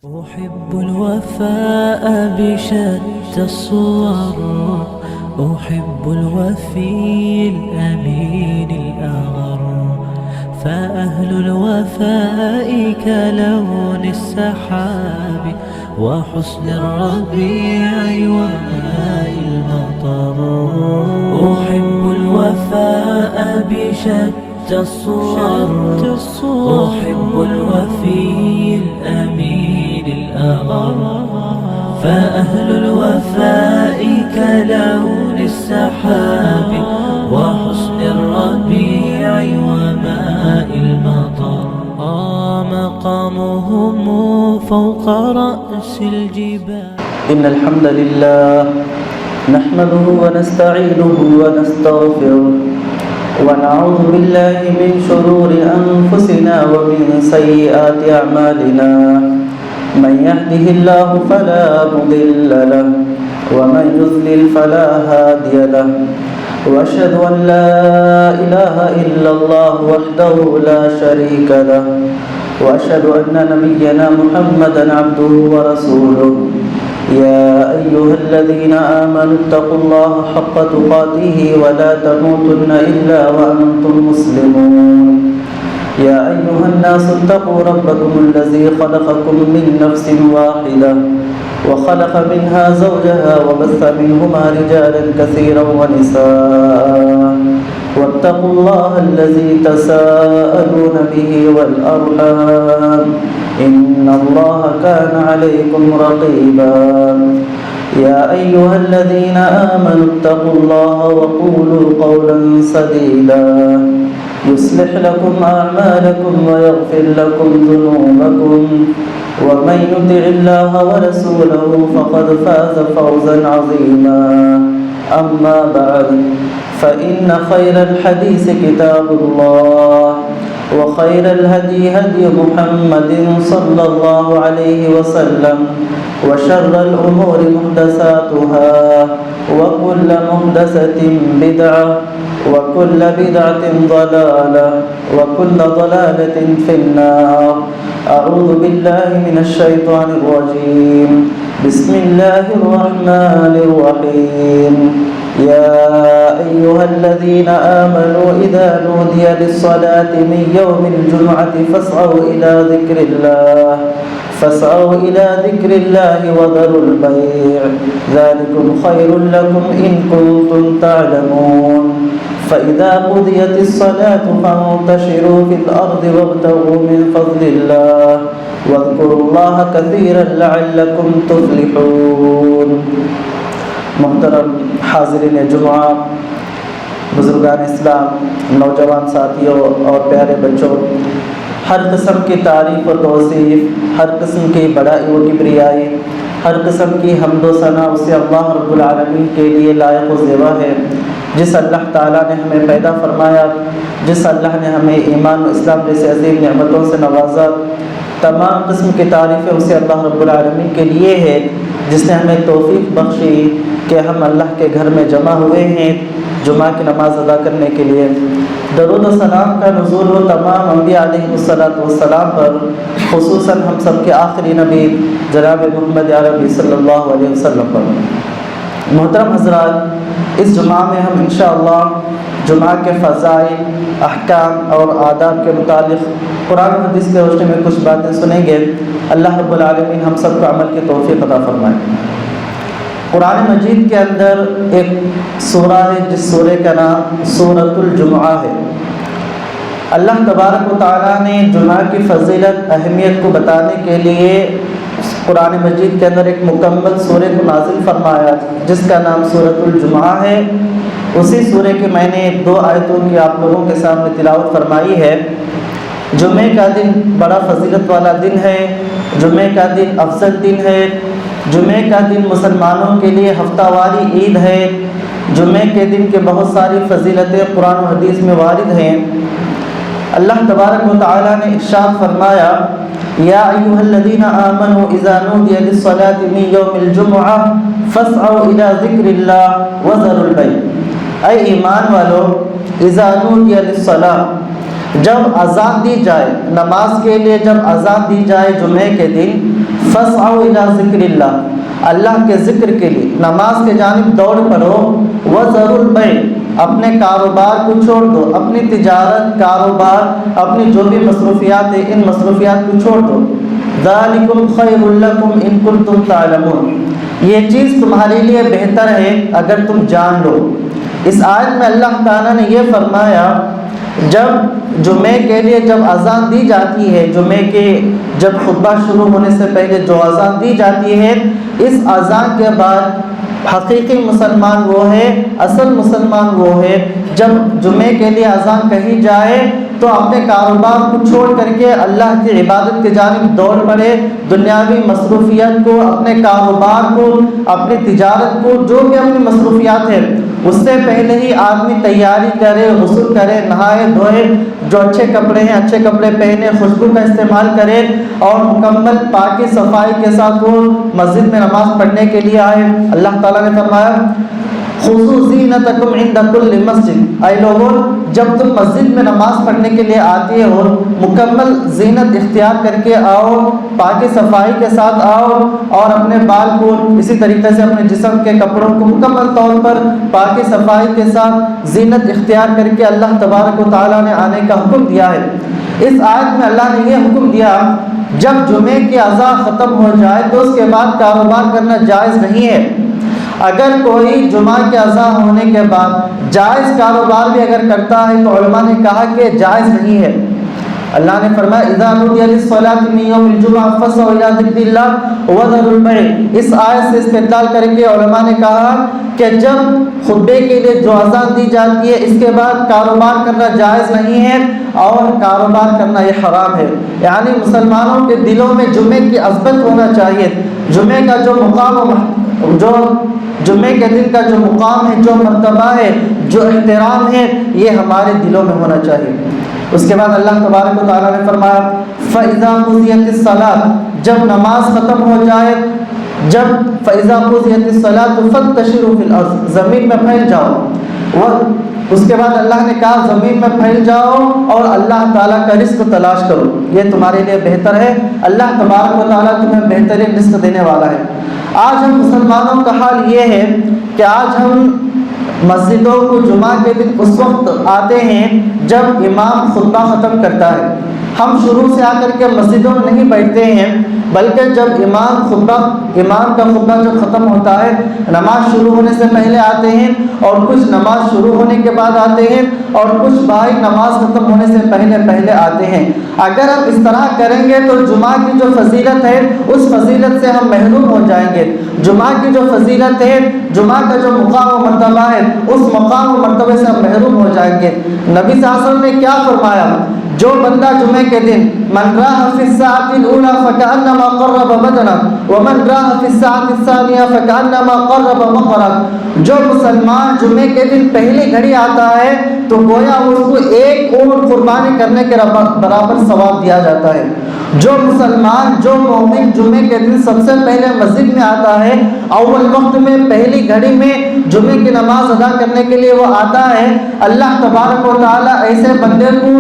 أحب الوفاء بشتى الصور، أحب الوفي الأمين الأغر، فأهل الوفاء كلون السحاب وحسن الربيع وماء المطر. أحب الوفاء بشتى الصور، أحب الوفي الأمين الأغر، فأهل الوفاء كلون السحاب وحسن الربيع وماء المطر. مقامهم فوق رأس الجبال. إن الحمد لله نحمده ونستعينه ونستغفره ونعوذ بالله من شرور أنفسنا ومن سيئات أعمالنا. من يهده الله فلا مضل له ومن يضلل فلا هادي له، وأشهد أن لا إله إلا الله وحده لا شريك له، وأشهد أن نبينا محمدا عبده ورسوله. يا أيها الذين آمنوا اتقوا الله حق تقاته ولا تموتن إلا وأنتم مسلمون. يا أيها الناس اتقوا ربكم الذي خلقكم من نفس واحدة وخلق منها زوجها وبث منهما رجالا كثيرا ونساء، واتقوا الله الذي تساءلون به والأرحام إن الله كان عليكم رقيبا. يا أيها الذين آمنوا اتقوا الله وقولوا قولا سديدا يصلح لكم أعمالكم ويغفر لكم ذنوبكم، ومن يطع الله ورسوله فقد فاز فوزا عظيما. أما بعد، فإن خير الحديث كتاب الله، وخير الهدي هدي محمد صلى الله عليه وسلم، وشر الأمور محدثاتها، وكل محدثة بدعة، وكل بدعة ضلالة، وكل ضلالة في النار. أعوذ بالله من الشيطان الرجيم. بسم الله الرحمن الرحيم. يا أيها الذين آمنوا إذا نودي للصلاة من يوم الجمعة فاسعوا إلى ذكر الله وذروا البيع، ذلكم خير لكم إن كنتم تعلمون. فإذا قضيت الصلاة فانتشروا في الأرض وابتغوا من فضل الله واذكروا الله كثيرا لعلكم تفلحون. محترم حاضرین جمعہ، بزرگان اسلام، نوجوان ساتھیوں اور پیارے بچوں، ہر قسم کی تعریف و توصیف، ہر قسم کی بڑائی و کبریائی، ہر قسم کی حمد و ثنا اسے اللہ رب العالمین کے لیے لائق و زیبا ہے، جس اللہ تعالیٰ نے ہمیں پیدا فرمایا، جس اللہ نے ہمیں ایمان و اسلام جیسے عظیم نعمتوں سے نوازا. تمام قسم کی تعریفیں اسے اللہ رب العالمین کے لیے ہے، جس نے ہمیں توفیق بخشی کہ ہم اللہ کے گھر میں جمع ہوئے ہیں جمعہ کی نماز ادا کرنے کے لیے. درود و سلام کا نزول ہو تمام انبیاء علیہ السلام پر، خصوصاً ہم سب کے آخری نبی جناب محمد عربی صلی اللہ علیہ وسلم پر. محترم حضرات، اس جمعہ میں ہم انشاءاللہ جمعہ کے فضائل، احکام اور آداب کے متعلق قرآن و حدیث کے روشنی میں کچھ باتیں سنیں گے. اللہ رب العالمین ہم سب کو عمل کی توفیق عطا فرمائے. قرآن مجید کے اندر ایک سورہ ہے جس سورہ کا نام سورۃ الجمعہ ہے. اللہ تبارک و تعالیٰ نے جمعہ کی فضیلت، اہمیت کو بتانے کے لیے قرآن مجید کے اندر ایک مکمل سورہ کو نازل فرمایا جس کا نام سورۃ الجمعہ ہے. اسی سورہ کے میں نے 2 آیتوں کی آپ لوگوں کے سامنے تلاوت فرمائی ہے. جمعے کا دن بڑا فضیلت والا دن ہے، جمعے کا دن افضل دن ہے، جمعے کا دن مسلمانوں کے لیے ہفتہ واری عید ہے. جمعے کے دن کے بہت ساری فضیلتیں قرآن و حدیث میں وارد ہیں. اللہ تبارک و تعالیٰ نے ارشاد فرمایا، یا ایھا الذین آمنوا اذا نودی للصلاة من یوم الجمعہ فاسعوا الی ذکر اللہ وذروا البیع. اے ایمان والو، اذا نودی للصلاة، جب اذان دی جائے نماز کے لیے، جب اذان دی جائے جمعے کے دن، فاسعوا الی ذکر اللہ، اللہ کے ذکر کے لیے نماز کے جانب دوڑ پڑو، وذروا البیع، اپنے کاروبار کو چھوڑ دو، اپنی تجارت، کاروبار، اپنی جو بھی مصروفیات ہیں ان مصروفیات کو چھوڑ دو، ذالکم خیر لکم ان کنتم تعلمون، یہ چیز تمہارے لیے بہتر ہے اگر تم جان لو۔ اس آیت میں اللہ تعالیٰ نے یہ فرمایا جب جمعے کے لیے جب اذان دی جاتی ہے، جمعے کے جب خطبہ شروع ہونے سے پہلے جو اذان دی جاتی ہے، اس اذان کے بعد حقیقی مسلمان وہ ہے، اصل مسلمان وہ ہے جب جمعے کے لیے اذان کہی جائے تو اپنے کاروبار کو چھوڑ کر کے اللہ کی عبادت کی جانب دوڑ پڑے، دنیاوی مصروفیات کو، اپنے کاروبار کو، اپنی تجارت کو، جو بھی اپنی مصروفیات ہے اس سے پہلے ہی آدمی تیاری کرے، غسل کرے، نہائے دھوئے، جو اچھے کپڑے ہیں اچھے کپڑے پہنے، خوشبو کا استعمال کرے اور مکمل پاکی صفائی کے ساتھ وہ مسجد میں نماز پڑھنے کے لیے آئے۔ اللہ تعالیٰ نے فرمایا خذوا زینتکم عند کل مسجد، اے لوگوں جب تم مسجد میں نماز پڑھنے کے لیے آتے ہو مکمل زینت اختیار کر کے آؤ، پاکی صفائی کے ساتھ آؤ اور اپنے بال کو اسی طریقے سے اپنے جسم کے کپڑوں کو مکمل طور پر پاکی صفائی کے ساتھ زینت اختیار کر کے اللہ تبارک و تعالیٰ نے آنے کا حکم دیا ہے۔ اس آیت میں اللہ نے یہ حکم دیا جب جمعے کی اذان ختم ہو جائے تو اس کے بعد کاروبار کرنا جائز نہیں ہے۔ اگر کوئی جمعہ کے اذان ہونے کے بعد جائز کاروبار بھی اگر کرتا ہے تو علماء نے کہا کہ جائز نہیں ہے۔ اللہ نے فرمایا اذا نودی للصلاة من یوم الجمعہ فاسعوا الی ذکر اللہ وذروا البیع، اس آیت سے استدلال کر کے علماء نے کہا کہ جب خطبے کے لیے جو اذان دی جاتی ہے اس کے بعد کاروبار کرنا جائز نہیں ہے اور کاروبار کرنا یہ حرام ہے، یعنی مسلمانوں کے دلوں میں جمعے کی عظمت ہونا چاہیے، جمعے کا جو مقام جو جمعے کے دن کا جو مقام ہے، جو مرتبہ ہے، جو احترام ہے، یہ ہمارے دلوں میں ہونا چاہیے۔ اس کے بعد اللہ تبارک و تعالیٰ نے فرمایا فَإِذَا قُضِيَتِ الصَّلَاةُ، جب نماز ختم ہو جائے، جب فَإِذَا قُضِيَتِ الصَّلَاةُ فَانتَشِرُوا فِي الْأَرْضِ، زمین میں پھیل جاؤ، اور اس کے بعد اللہ نے کہا زمین میں پھیل جاؤ اور اللہ تعالیٰ کا رزق تلاش کرو، یہ تمہارے لیے بہتر ہے، اللہ تبارک و تعالیٰ تمہیں بہترین رزق دینے والا ہے۔ آج ہم مسلمانوں کا حال یہ ہے کہ آج ہم مسجدوں کو جمعہ کے دن اس وقت آتے ہیں جب امام خطبہ ختم کرتا ہے، ہم شروع سے آ کر کے مسجدوں میں نہیں بیٹھتے ہیں بلکہ جب امام کا خطبہ جب ختم ہوتا ہے نماز شروع ہونے سے پہلے آتے ہیں اور کچھ نماز شروع ہونے کے بعد آتے ہیں اور کچھ بھائی نماز ختم ہونے سے پہلے آتے ہیں۔ اگر ہم اس طرح کریں گے تو جمعہ کی جو فضیلت ہے اس فضیلت سے ہم محروم ہو جائیں گے، جمعہ کی جو فضیلت ہے، جمعہ کا جو مقام و مرتبہ ہے اس مقام و مرتبے سے ہم محروم ہو جائیں گے۔ نبی صلی اللہ علیہ وسلم نے کیا فرمایا، جو بندہ جمعے کے دن من راح فی الساعۃ الاولى فکأنما قرب بدنا ومن راح فی الساعۃ الثانیہ فکأنما قرب بقرہ، جو مسلمان جمعے کے دن پہلی گھڑی آتا ہے تو گویا اس کو ایک اونٹ قربانی کرنے کے برابر ثواب دیا جاتا ہے۔ جو مسلمان، جو مومن جمعے کے دن سب سے پہلے مسجد میں آتا ہے، اول وقت میں پہلی گھڑی میں جمعے کی نماز ادا کرنے کے لیے وہ آتا ہے، اللہ تبارک و تعالیٰ ایسے بندے کو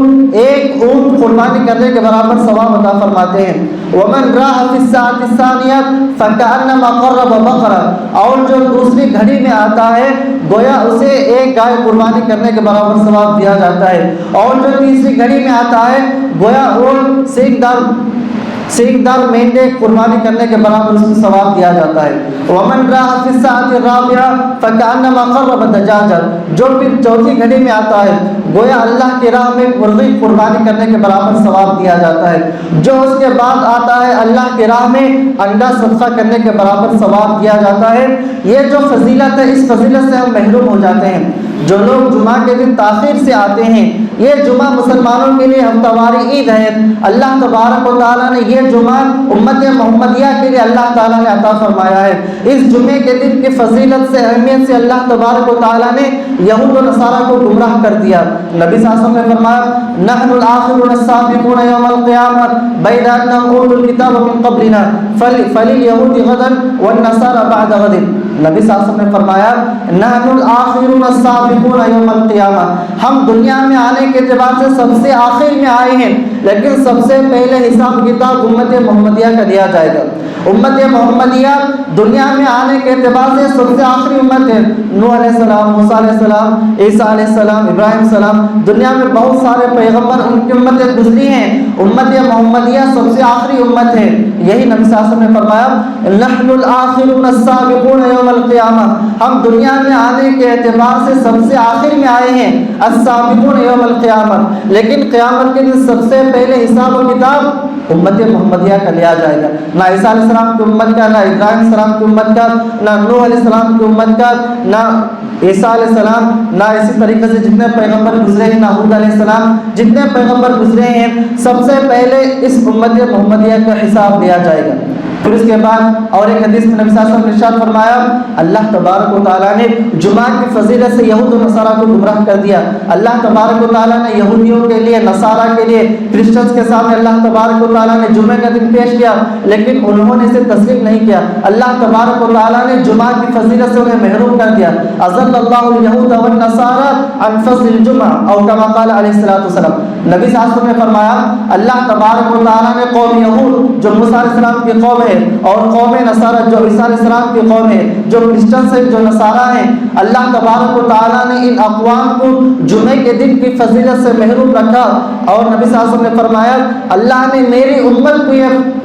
ایک اونٹ قربانی کرنے کے برابر ثواب عطا فرماتے ہیں۔ ومن راح فی الساعۃ الثانیہ فکأنما قرب بقرہ، اور جو دوسری گھڑی میں آتا ہے گویا اسے ایک گائے قربانی کرنے کے برابر ثواب دیا جاتا ہے، اور جو تیسری گھڑی میں آتا ہے گویا وہ سینگ دار مینڈے قربانی کرنے کے برابر اس کو ثواب دیا جاتا ہے۔ ومن راح فی الساعۃ الرابعہ فکأنما قرب دجاجہ، جو پھر چوتھی گھڑی میں آتا ہے گویا اللہ کی راہ میں مرغی قربانی کرنے کے برابر ثواب دیا جاتا ہے، جو اس کے بعد آتا ہے اللہ کی راہ میں انڈا صدقہ کرنے کے برابر ثواب دیا جاتا ہے۔ یہ جو فضیلت ہے اس فضیلت سے ہم محروم ہو جاتے ہیں۔ جو لوگ جمعہ کے دن تاخیر سے آتے ہیں، یہ جمعہ مسلمانوں کے لیے ہفتہ واری عید ہے، اللہ تبارک و تعالیٰ نے یہ جمعہ امت محمدیہ کے لیے اللہ تعالیٰ نے عطا فرمایا ہے۔ اس جمعے کے دن کی فضیلت سے، اہمیت سے اللہ تبارک و تعالیٰ نے یہود و نصارہ کو گمراہ کر دیا۔ نبی صلی اللہ علیہ وسلم نے فرمایا نحن الآخرون السابقون یوم القیامہ بین انہم اوتوا الکتاب من قبلنا فلیلیہود غدا والنصارى بعد غد، نبی صلی اللہ علیہ وسلم نے فرمایا نحن الآخرون السابقون یوم القیامہ، ہم دنیا میں آنے کے اعتبار سے سب سے آخر میں آئے ہیں، لیکن سب سے پہلے حساب کتاب امت محمدیہ کا لیا جائے گا۔ امت محمدیہ دنیا میں آنے کے اعتبار سے سب سے آخری امت ہے۔ نوح علیہ السلام، موسیٰ علیہ السلام، عیسیٰ علیہ السلام، ابراہیم علیہ السلام، دنیا میں بہت سارے پیغمبر ان کی امتیں گزری ہیں، امت محمدیہ سب سے آخری امت ہے۔ یہی نبی صلی اللہ علیہ وسلم نے فرمایا نحن الآخرون السابقون یوم القیامہ، ہم دنیا میں آنے کے اعتبار سے سب سے آخر میں آئے ہیں، السابقون یوم القیامہ، لیکن قیامت کے دن سب سے پہلے حساب و کتاب امت محمدیہ کا لیا جائے گا۔ نہ عیسیٰ علیہ السلام کی امت کا، نہ ابراہیم علیہ السلام کی امت کا، نہ نوح علیہ السلام کی امت کا، نہ عیسیٰ علیہ السلام، نہ اسی طریقے سے جتنے پیغمبر گزرے ہیں، نہ ہود علیہ السلام، جتنے پیغمبر گزرے ہیں، سب سے پہلے اس امت محمدیہ کا حساب لیا جائے گا۔ پھر اس کے بعد اور ایک حدیث میں نبی صلی اللہ علیہ وسلم نے ارشاد فرمایا اللہ تبارک و تعالیٰ نے جمعہ کی فضیلت سے یہود و نصارہ کو گمراہ کر دیا۔ اللہ تبارک و تعالیٰ نے یہودیوں کے لیے، نصارہ کے لیے، کرسچنز کے سامنے اللہ تبارک و تعالیٰ نے جمعہ کا دن پیش کیا، لیکن انہوں نے اسے تسلیم نہیں کیا۔ اللہ تبارک و تعالیٰ نے جمعہ کی فضیلت سے انہیں محروم کر دیا۔ اضل اللہ الیہود والنصارى عن فضل الجمعہ او کما قال علیہ الصلوۃ والسلام۔ نبی صلی اللہ علیہ وسلم نے فرمایا اللہ تبارک و تعالیٰ نے قوم یہود جو موسیٰ علیہ السلام کی قوم ہے، اور قوم نصارہ جو عیسیٰ علیہ السلام کی قوم ہے، جو کرسچنز ہیں، جو نصارہ ہیں، اللہ تبارک و تعالیٰ نے ان اقوام کو جمعے کے دن کی فضیلت سے محروم رکھا، اور نبی صلی اللہ علیہ وسلم نے فرمایا اللہ نے میری امت کو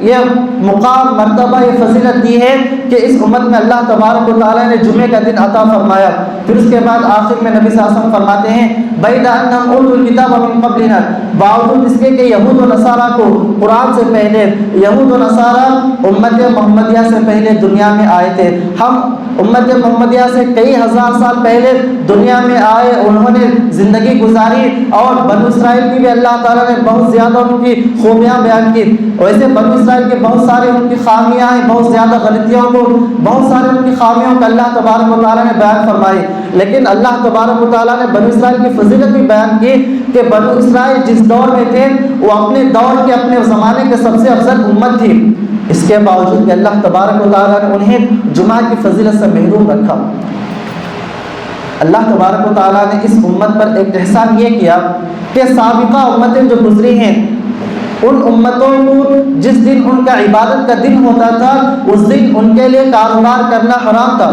یہ مقام، مرتبہ، یہ فضیلت دی ہے کہ اس امت میں اللہ تبارک و تعالیٰ نے جمعے کا دن عطا فرمایا۔ پھر اس کے بعد آخر میں نبی صلی اللہ علیہ وسلم فرماتے ہیں بَعْدَ أَنَّهُمْ أُوتُوا الْكِتَابَ مِن قَبْلِنَا، باوجود اس کے کہ یہود و نصارہ کو قرآن سے پہلے، یہود و نصارہ امت محمدیہ سے پہلے دنیا میں آئے تھے۔ ہم امت محمدیہ سے کئی ہزار سال پہلے دنیا میں آئے، انہوں نے زندگی گزاری، اور بنو اسرائیل کی بھی اللہ تعالیٰ نے بہت زیادہ ان کی خوبیاں بیان کی۔ ویسے بنو اسرائیل کے بہت سارے ان کی خامیاں ہیں، بہت زیادہ غلطیوں کو، بہت سارے ان کی خامیوں کو اللہ تبارک و تعالیٰ نے بیان فرمائی، لیکن اللہ تبارک و تعالیٰ نے بنو اسرائیل کی فضیلت بھی بیان کی کہ بنو اسرائیل جس دور میں تھے وہ اپنے دور کے، اپنے زمانے کے سب سے افضل امت تھی، اس کے باوجود کہ اللہ تبارک و تعالیٰ نے انہیں جمعہ کی فضیلت سے محروم رکھا۔ اللہ تبارک و تعالیٰ نے اس امت پر ایک احسان یہ کیا کہ سابقہ امتیں جو گزری ہیں ان امتوں کو جس دن ان کا عبادت کا دن ہوتا تھا اس دن ان کے لیے کاروبار کرنا حرام تھا۔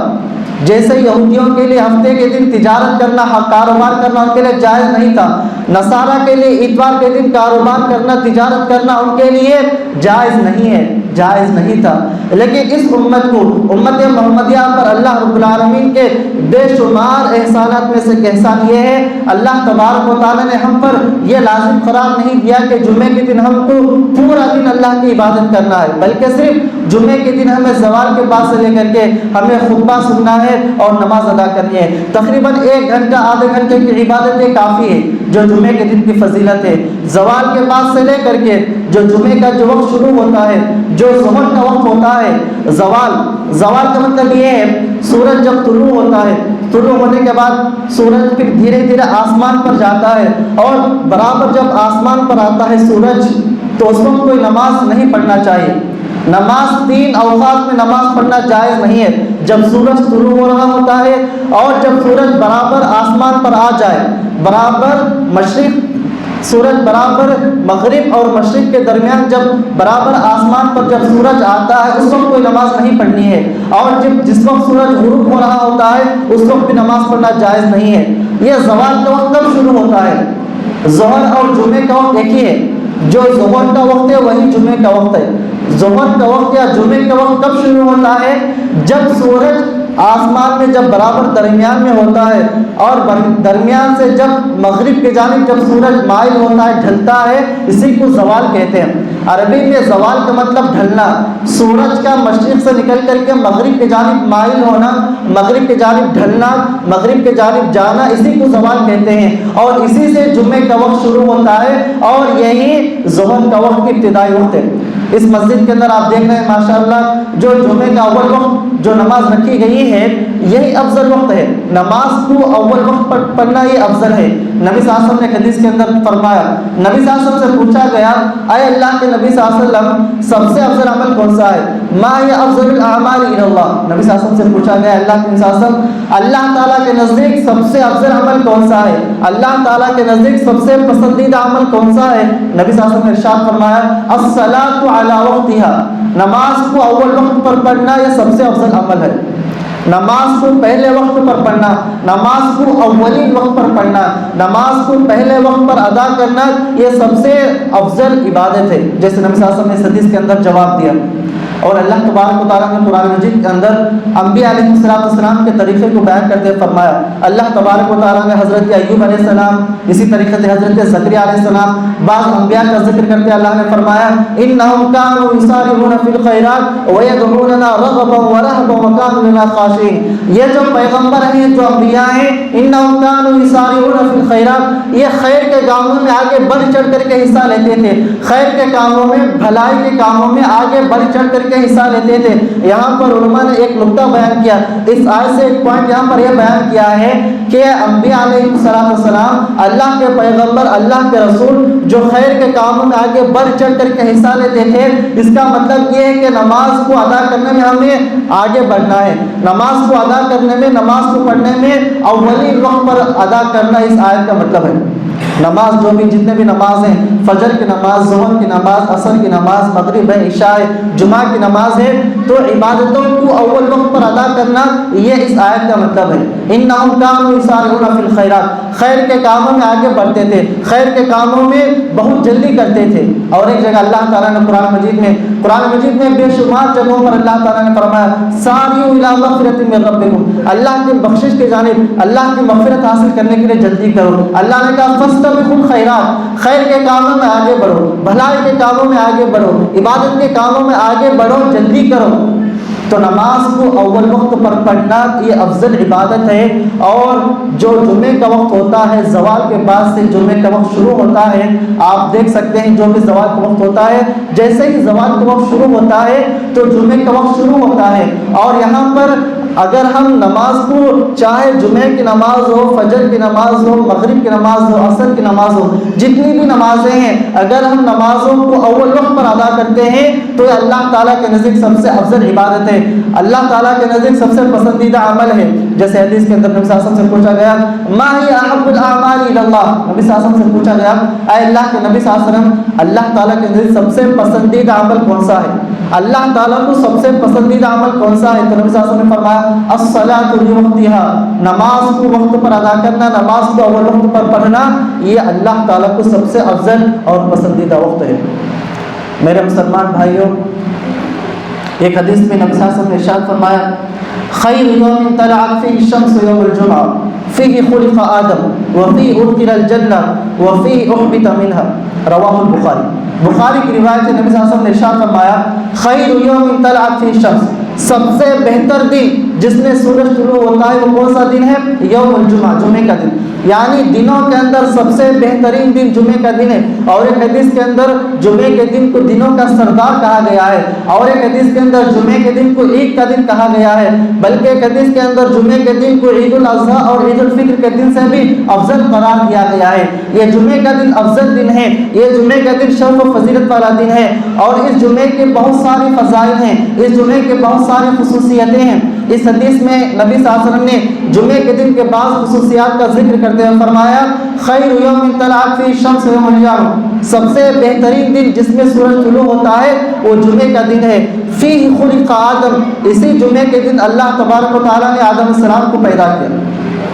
جیسے یہودیوں کے لیے ہفتے کے دن تجارت کرنا، کاروبار کرنا ان کے لیے جائز نہیں تھا، نصارہ کے لیے اتوار کے دن کاروبار کرنا، تجارت کرنا ان کے لیے جائز نہیں ہے، جائز نہیں تھا۔ لیکن اس امت کو، امت محمدیہ پر اللہ رب العالمین کے بے شمار احسانات میں سے ایک احسان یہ ہے اللہ تبارک و تعالیٰ نے ہم پر یہ لازم قرار نہیں دیا کہ جمعے کے دن ہم کو پورا دن اللہ کی عبادت کرنا ہے، بلکہ صرف جمعے کے دن ہمیں زوال کے بعد سے لے کر کے ہمیں خطبہ سننا ہے اور نماز ادا کرنی ہے۔ تقریباً 1 گھنٹہ، آدھے گھنٹے کی عبادتیں کافی ہے جو جمعے کے دن کی فضیلت ہے۔ زوال کے بعد سے لے کر کے جو جمعے کا جو وقت شروع ہوتا ہے، جو ظہر کا وقت ہوتا ہے، زوال کا مطلب یہ ہے سورج جب طلوع ہوتا ہے، طلوع ہونے کے بعد سورج پھر دھیرے دھیرے آسمان پر جاتا ہے، اور برابر جب آسمان پر آتا ہے سورج تو اس وقت کوئی نماز نہیں پڑھنا چاہیے۔ نماز 3 اوقات میں نماز پڑھنا جائز نہیں ہے، جب سورج طلوع ہو رہا ہوتا ہے اور جب سورج برابر آسمان پر آ جائے، برابر مشرق، سورج برابر مغرب اور مشرق کے درمیان جب برابر آسمان پر جب سورج آتا ہے اس وقت کوئی نماز نہیں پڑھنی ہے، اور جس وقت سورج غروب ہو رہا ہوتا ہے اس وقت بھی نماز پڑھنا جائز نہیں ہے۔ یہ زوال کا وقت کب شروع ہوتا ہے؟ ظہر اور جمعے کا وقت ایک ہی ہے، جو ظہر کا وقت ہے وہی جمعے کا وقت ہے۔ ظہر کا وقت یا جمعے کا وقت کب شروع ہوتا ہے؟ جب سورج آسمان میں جب برابر درمیان میں ہوتا ہے، اور درمیان سے جب مغرب کی جانب جب سورج مائل ہوتا ہے، ڈھلتا ہے، اسی کو زوال کہتے ہیں۔ عربی میں زوال کا مطلب ڈھلنا، سورج کا مشرق سے نکل کر کے مغرب کی جانب مائل ہونا، مغرب کی جانب ڈھلنا، مغرب کی جانب جانا، اسی کو زوال کہتے ہیں، اور اسی سے جمعے کا وقت شروع ہوتا ہے، اور یہی ظہر کا وقت کی ابتدائی وقت ہے۔ اس مسجد کے اندر آپ دیکھ رہے ہیں ماشاءاللہ جو جمعے کا اول وقت جو نماز رکھی گئی ہے یہی افضل وقت ہے، نماز کو اول وقت پر پڑھنا یہ افضل ہے۔ نبی صلی اللہ علیہ وسلم نے حدیث کے اندر فرمایا، نبی صلی اللہ علیہ وسلم سے پوچھا گیا اے اللہ کے نبی صلی اللہ علیہ وسلم سب سے افضل عمل کون سا ہے؟ ما ہی افضل الاعمال الی اللہ، نبی صلی اللہ علیہ وسلم سے پوچھا گیا اللہ کے نبی صلی اللہ علیہ وسلم اللہ تعالیٰ کے نزدیک سب سے افضل عمل کون سا ہے؟ اللہ تعالیٰ کے نزدیک سب سے پسندیدہ عمل کون سا ہے؟ نبی صلی اللہ علیہ وسلم نے ارشاد فرمایا الصلاۃ علی وقتها، نماز کو اول وقت پر پڑھنا یہ سب سے افضل عمل ہے۔ نماز کو پہلے وقت پر پڑھنا، نماز کو اولین وقت پر پڑھنا، نماز کو پہلے وقت پر ادا کرنا یہ سب سے افضل عبادت ہے، جیسے نبی صلی اللہ علیہ وسلم نے اس حدیث کے اندر جواب دیا۔ اور اللہ تبارک و تعالیٰ نے قرآن مجید کے اندر انبیاء علیہ السلام کے طریقے کو بیان کرتے فرمایا، اللہ تبارک و تعالیٰ نے حضرت ایوب علیہ السلام، اسی طریقے سے حضرت زکریا علیہ السلام، بعض انبیاء کا ذکر کرتے اللہ نے فرمایا انہم کانوا یسارعون فی الخیرات ویدعوننا رغبا ورہبا وکانوا لنا خاشعین، یہ جو پیغمبر ہیں، جو انبیاء ہیں، انہم کانوا یسارعون فی الخیرات، یہ خیر کے کاموں میں آگے بڑھ چڑھ کر کے حصہ لیتے تھے، خیر کے کاموں میں، بھلائی کے کاموں میں آگے بڑھ چڑھ کر کے حصہ لیتے تھے۔ یہاں پر علماء نے ایک نقطہ بیان کیا، اس آیت سے ایک پوائنٹ یہاں پر یہ بیان کیا ہے کہ انبیاء علیہ السلام اللہ کے پیغمبر، اللہ کے رسول جو خیر کے کاموں میں آگے بڑھ چڑھ کر کے حصہ لیتے تھے، اس کا مطلب یہ ہے کہ نماز کو ادا کرنے میں ہمیں آگے بڑھنا ہے، نماز کو ادا کرنے میں، نماز کو پڑھنے میں اولین وقت پر ادا کرنا اس آیت کا مطلب ہے۔ نماز جو بھی جتنے بھی نماز ہیں، فجر کی نماز، ظہر کی نماز، عصر کی نماز، مغرب ہے، عشاء ہے، جمعہ کی نماز ہے، تو عبادتوں کو اول وقت پر ادا کرنا یہ اس آیت کا مطلب ہے۔ انہم کانوا یسارعون فی الخیرات، خیر کے کاموں میں آگے بڑھتے تھے، خیر کے کاموں میں بہت جلدی کرتے تھے۔ اور ایک جگہ اللہ تعالیٰ نے قرآن مجید میں بے شمار جگہوں پر اللہ تعالیٰ نے فرمایا ساریعوا الی مغفرۃ من ربکم، اللہ کی بخشش کی جانب، اللہ کی مغفرت حاصل کرنے کے لیے جلدی کرو۔ اللہ نے کہا فاستبقوا الخیرات، خیر کے کاموں میں آگے بڑھو، بھلائی کے کاموں میں آگے بڑھو، عبادت کے کاموں میں آگے بڑھو، جلدی کرو۔ تو نماز کو اول وقت پر پڑھنا یہ افضل عبادت ہے۔ اور جو جمعے کا وقت ہوتا ہے، زوال کے بعد سے جمعے کا وقت شروع ہوتا ہے، آپ دیکھ سکتے ہیں جو بھی زوال کا وقت ہوتا ہے، جیسے ہی زوال کا وقت شروع ہوتا ہے تو جمعے کا وقت شروع ہوتا ہے۔ اور یہاں پر اگر ہم نماز کو چاہے جمعے کی نماز ہو، فجر کی نماز ہو، مغرب کی نماز ہو، عصر کی نماز ہو، جتنی بھی نمازیں ہیں، اگر ہم نمازوں کو اول وقت پر ادا کرتے ہیں تو یہ اللہ تعالیٰ کے نزدیک سب سے افضل عبادت ہے، اللہ تعالیٰ کے نزدیک سب سے پسندیدہ عمل ہے۔ جیسے حدیث کے اندر نبی صلی اللہ علیہ وسلم سے پوچھا گیا ما ہی احب الاعمال الی اللہ، نبی صلی اللہ علیہ وسلم سے پوچھا گیا اے اللہ کے نبی صلی اللہ علیہ وسلم اللہ تعالیٰ کے نزدیک سب سے پسندیدہ عمل کون سا ہے؟ اللہ تعالیٰ کو سب سے پسندیدہ عمل کون سا ہے؟ تو نبی صلی اللہ علیہ وسلم نے فرمایا الصلاۃ لوقتها، نماز کو وقت پر ادا کرنا، نماز کو اول وقت پر پڑھنا یہ اللہ تعالیٰ کو سب سے افضل اور پسندیدہ وقت ہے۔ میرے مسلمان بھائیوں، ایک حدیث میں نبی صلی اللہ علیہ وسلم نے ارشاد فرمایا خیر یوم طلعت فیہ الشمس یوم الجمعہ فیہ خلق آدم وفیہ ادخل الجنہ وفیہ احبط منہا، رواہ البخاری۔ بخاری کی روایت ہے، نبی صلی اللہ علیہ وسلم نے ارشاد فرمایا خیر یوم طلعت فیہ الشمس، سب سے بہتر دن جس میں سورج طلوع ہوتا ہے وہ کون سا دن ہے؟ یوم الجمعہ، جمعے کا دن، یعنی دنوں کے اندر سب سے بہترین دن جمعے کا دن ہے۔ اور ایک حدیث کے اندر جمعے کے دن کو دنوں کا سردار کہا گیا ہے، اور ایک حدیث کے اندر جمعے کے دن کو عید کا دن کہا گیا ہے، بلکہ ایک حدیث کے اندر جمعے کے دن کو عید الاضحیٰ اور عید الفطر کے دن سے بھی افضل قرار دیا گیا ہے۔ یہ جمعے کا دن افضل دن ہے، یہ جمعے کا دن شرف و فضیلت والا دن ہے، اور اس جمعے کے بہت ساری فضائل ہیں، اس جمعے کے بہت ساری خصوصیتیں ہیں۔ اس حدیث میں نبی صلی اللہ علیہ وسلم نے جمعے کے دن کے بعض خصوصیات کا ذکر کرتے ہوئے فرمایا خیر یوم طلعت فیہ الشمس یوم الجمعہ، سب سے بہترین دن جس میں سورج طلوع ہوتا ہے وہ جمعے کا دن ہے۔ فیہ خلق آدم، اسی جمعے کے دن اللہ تبارک و تعالیٰ نے آدم السلام کو پیدا کیا،